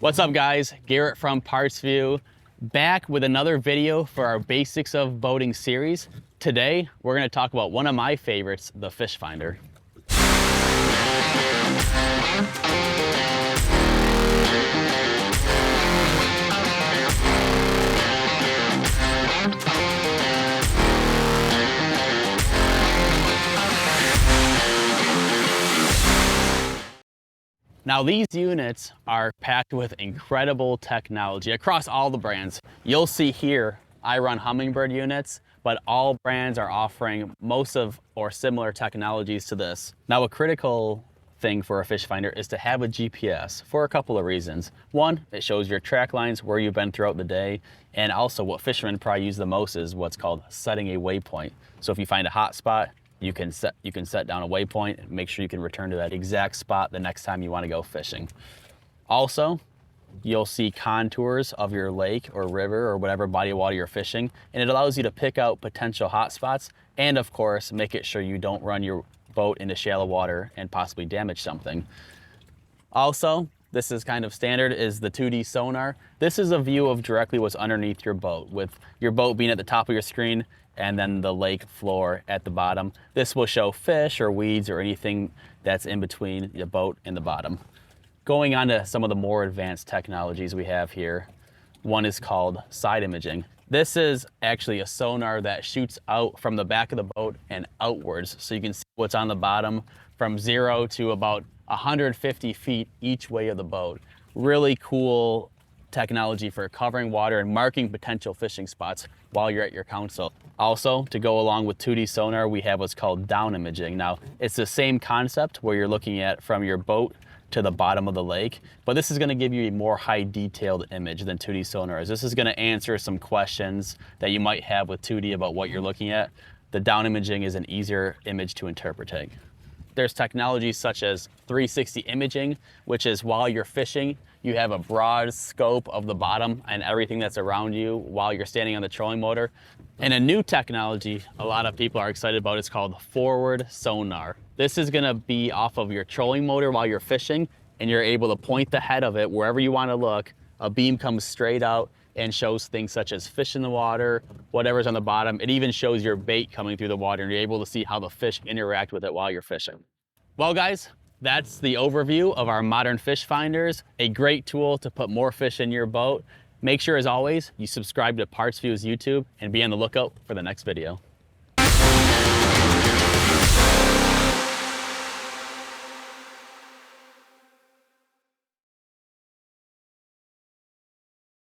What's up guys, Garrett from PartsView, back with another video for our Basics of Boating series. Today, we're gonna talk about one of my favorites, the fish finder. Now these units are packed with incredible technology across all the brands. You'll see here, I run Humminbird units, but all brands are offering most of or similar technologies to this. Now a critical thing for a fish finder is to have a GPS for a couple of reasons. One, it shows your track lines, where you've been throughout the day, and also what fishermen probably use the most is what's called setting a waypoint. So if you find a hot spot, you can set down a waypoint and make sure you can return to that exact spot the next time you want to go fishing. Also, you'll see contours of your lake or river or whatever body of water you're fishing, and it allows you to pick out potential hot spots and of course make it sure you don't run your boat into shallow water and possibly damage something. Also, this is kind of standard, is the 2D sonar. This is a view of directly what's underneath your boat, with your boat being at the top of your screen and then the lake floor at the bottom. This will show fish or weeds or anything that's in between the boat and the bottom. Going on to some of the more advanced technologies we have here, one is called side imaging. This is actually a sonar that shoots out from the back of the boat and outwards, so you can see what's on the bottom from 0 to about 150 feet each way of the boat. Really cool technology for covering water and marking potential fishing spots while you're at your council. Also, to go along with 2D sonar, we have what's called down imaging. Now, it's the same concept where you're looking at from your boat to the bottom of the lake, but this is gonna give you a more high detailed image than 2D sonar is. This is gonna answer some questions that you might have with 2D about what you're looking at. The down imaging is an easier image to interpret. There's technologies such as 360 imaging, which is while you're fishing, you have a broad scope of the bottom and everything that's around you while you're standing on the trolling motor. And a new technology a lot of people are excited about is called forward sonar. This is gonna be off of your trolling motor while you're fishing, and you're able to point the head of it wherever you wanna look. A beam comes straight out and shows things such as fish in the water, whatever's on the bottom. It even shows your bait coming through the water, and you're able to see how the fish interact with it while you're fishing. Well guys, that's the overview of our modern fish finders, a great tool to put more fish in your boat. Make sure, as always, you subscribe to PartsView's YouTube and be on the lookout for the next video.